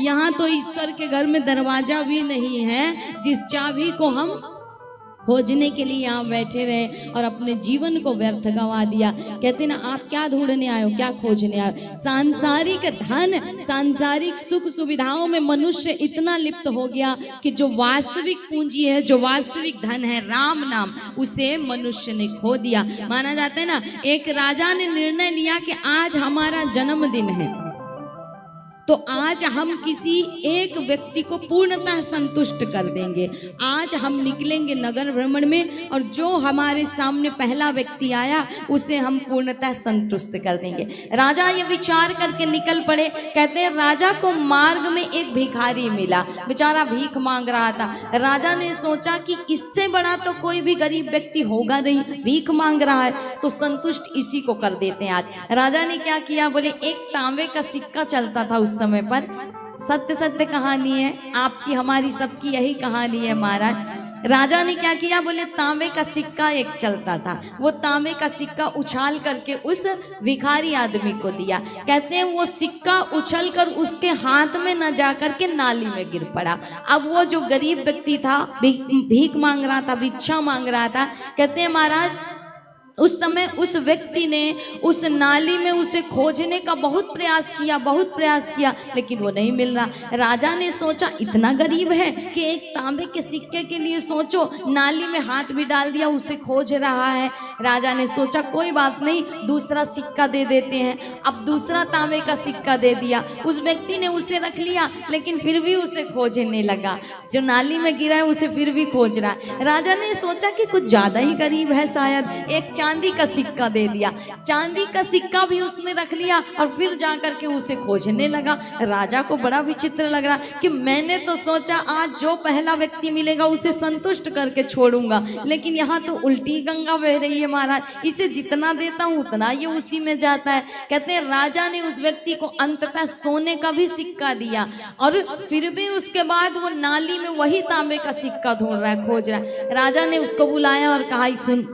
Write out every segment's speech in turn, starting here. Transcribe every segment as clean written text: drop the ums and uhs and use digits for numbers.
यहाँ तो ईश्वर के घर में दरवाजा भी नहीं है जिस चाबी को हम खोजने के लिए यहाँ बैठे रहे और अपने जीवन को व्यर्थ गवा दिया। कहते ना, आप क्या ढूंढने आए हो, क्या खोजने आए हो? सांसारिक धन, सांसारिक सुख सुविधाओं में मनुष्य इतना लिप्त हो गया कि जो वास्तविक पूंजी है, जो वास्तविक धन है, राम नाम, उसे मनुष्य ने खो दिया। माना जाता है ना, एक राजा ने निर्णय लिया कि आज हमारा जन्मदिन है, तो आज हम किसी एक व्यक्ति को पूर्णतः संतुष्ट कर देंगे। आज हम निकलेंगे नगर भ्रमण में और जो हमारे सामने पहला व्यक्ति आया उसे हम पूर्णतः संतुष्ट कर देंगे। राजा ये विचार करके निकल पड़े। कहते हैं राजा को मार्ग में एक भिखारी मिला, बेचारा भीख मांग रहा था। राजा ने सोचा कि इससे बड़ा तो कोई भी गरीब व्यक्ति होगा नहीं, भीख मांग रहा है तो संतुष्ट इसी को कर देते हैं आज। राजा ने क्या किया, बोले एक तांबे का सिक्का चलता था समय पर, सत्य सत्य कहानी है, आपकी हमारी सबकी यही कहानी है महाराज। राजा ने क्या किया, बोले तांबे का सिक्का एक चलता था, वो तांबे का सिक्का उछाल करके उस भिखारी आदमी को दिया। कहते हैं वो सिक्का उछल कर उसके हाथ में न जा करके नाली में गिर पड़ा। अब वो जो गरीब व्यक्ति था, भीख मांग रहा था, भिक्षा मांग रहा था, कहते हैं महाराज उस समय उस व्यक्ति ने उस नाली में उसे खोजने का बहुत प्रयास किया, लेकिन वो नहीं मिल रहा। राजा ने सोचा इतना गरीब है कि एक तांबे के सिक्के के लिए सोचो नाली में हाथ भी डाल दिया, उसे खोज रहा है। राजा ने सोचा कोई बात नहीं, दूसरा सिक्का दे देते हैं। अब दूसरा तांबे का सिक्का दे दिया, उस व्यक्ति ने उसे रख लिया, लेकिन फिर भी उसे खोजने लगा। जो नाली में गिरा है उसे फिर भी खोज रहा है। राजा ने सोचा कि कुछ ज्यादा ही गरीब है शायद, एक चांदी का सिक्का दे दिया। चांदी का सिक्का भी उसने रख लिया और फिर जाकर के उसे खोजने लगा। राजा को बड़ा विचित्र लग रहा कि मैंने तो सोचा आज जो पहला व्यक्ति मिलेगा उसे संतुष्ट करके छोड़ूंगा, लेकिन यहाँ तो उल्टी गंगा बह रही है महाराज, इसे जितना देता हूँ उतना ये उसी में जाता है। कहते हैं राजा ने उस व्यक्ति को अंततः सोने का भी सिक्का दिया और फिर भी उसके बाद वो नाली में वही तांबे का सिक्का ढूंढ रहा है, खोज रहा है। राजा ने उसको बुलाया और कहा, सुन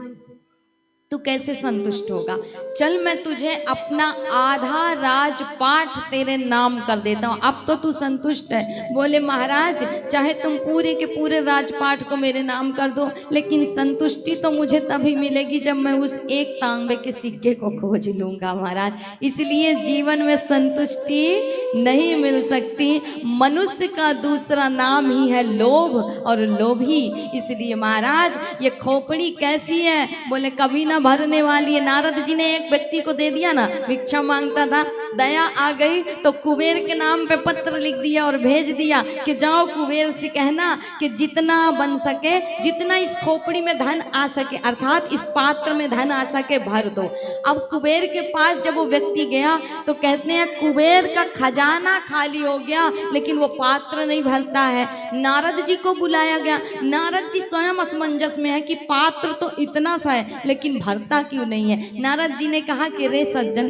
तू कैसे संतुष्ट होगा, चल मैं तुझे अपना आधा राजपाट तेरे नाम कर देता हूँ, अब तो तू संतुष्ट है। बोले महाराज चाहे तुम पूरे के पूरे राजपाट को मेरे नाम कर दो, लेकिन संतुष्टि तो मुझे तभी मिलेगी जब मैं उस एक तांबे के सिक्के को खोज लूँगा महाराज। इसलिए जीवन में संतुष्टि नहीं मिल सकती। मनुष्य का दूसरा नाम ही है लोभ और लोभी। इसलिए महाराज ये खोपड़ी कैसी है, बोले कभी ना भरने वाली है। नारद जी ने एक व्यक्ति को दे दिया ना, भिक्षा मांगता था, दया आ गई तो कुबेर के नाम पे पत्र लिख दिया और भेज दिया कि जाओ कुबेर से कहना कि जितना बन सके, जितना इस खोपड़ी में धन आ सके, अर्थात इस पात्र में धन आ सके भर दो। अब कुबेर के पास जब वो व्यक्ति गया तो कहते हैं कुबेर का खजाना खाली हो गया, लेकिन वो पात्र नहीं भरता है। नारद जी को बुलाया गया, नारद जी स्वयं असमंजस में है कि पात्र तो इतना सा है लेकिन भरता क्यों नहीं है। नारद जी ने कहा कि रे सज्जन,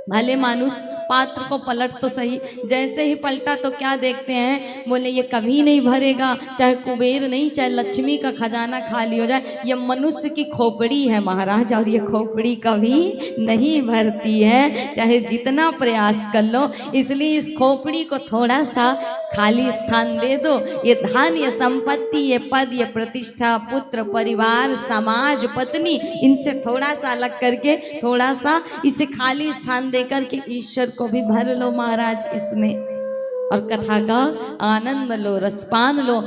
भले मानुस पात्र को पलट तो सही। जैसे ही पलटा तो क्या देखते हैं, बोले ये कभी नहीं भरेगा, चाहे कुबेर नहीं चाहे लक्ष्मी का खजाना खाली हो जाए, ये मनुष्य की खोपड़ी है महाराज, और ये खोपड़ी कभी नहीं भरती है चाहे जितना प्रयास कर लो। इसलिए इस खोपड़ी को थोड़ा सा खाली स्थान दे दो। ये धन, ये संपत्ति, ये पद, ये प्रतिष्ठा, पुत्र, परिवार, समाज, पत्नी, इनसे थोड़ा सा अलग करके थोड़ा सा इसे खाली स्थान दे करके ईश्वर को भी भर लो महाराज इसमें, और कथा का आनंद लो, रसपान लो।